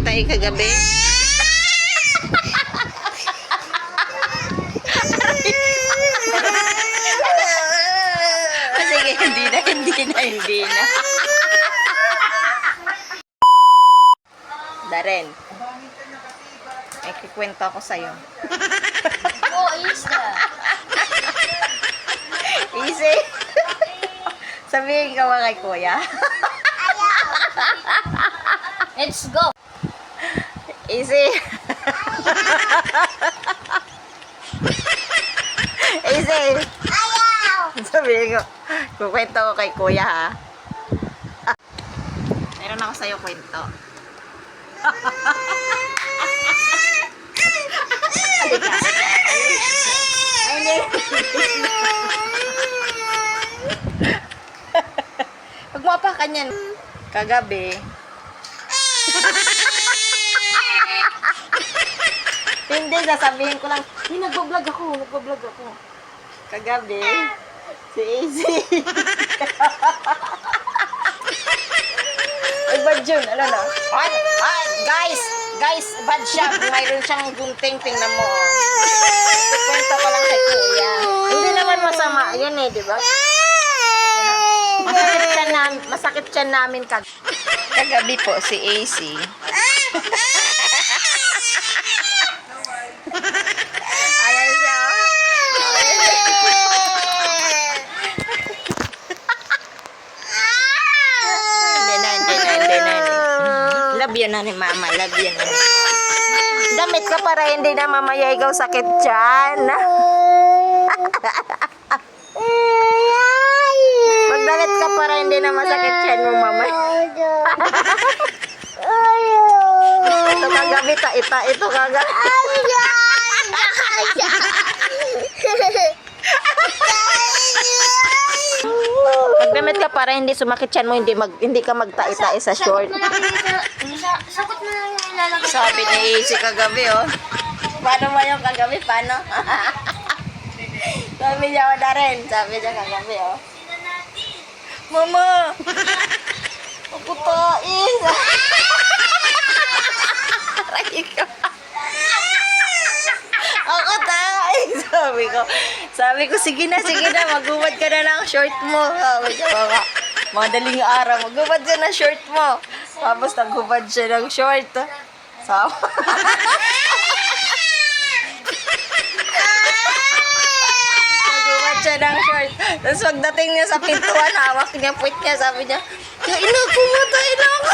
tayo kagabi? Sige, hindi na. Darren, may kikwento ako sa'yo. Oh, Isa. Easy. Sabihin ka ba kay kuya? Let's go. Easy. Easy. Sabihin ko, kukwento ko kay kuya ha. Meron ako sa'yo kwento. Halika. Magmapa ka niyan. Kagabi. Hindi, sasabihin ko lang, nagbablog ako. Kagabi, si Easy. Ay, bad yun. Ano na? Guys, bad siya. Mayroon siyang gunting. Tingnan mo. Ikwento ko lang kay kuya. Hindi naman masama. Yun eh, di ba? Masakit siya namin kagabi po si AC. Ayan siya. Hindi na. Love yan na ni mama. Love yan na ni mama. Damit ka para hindi na mamaya ikaw sakit dyan. Magdamit ka para hindi na masakit dyan mo mama. Ito kagabi ito kagabi. Magdamit ka para hindi sumakit dyan mo, hindi ka magtai-tai sa short. Sakot na lang yung ilalagay. Sabi ni Easy kagabi, oh. Paano mo yung kagabi? Paano? Sabi niya, oh, Darren. Sabi niya kagabi, oh. Mama! Ako tais! Aray ko. Ako tais! Sabi ko, sige na, magubad ka na ng short mo. Sabi niya, mga daling araw, magubad ka na short mo. Tapos nagubad siya ng short. Sabi. Nagubad siya ng short. Tapos pagdating niya sa pintuan, hawak niya, puwit niya, sabi niya, ya ina, pumatay na ako.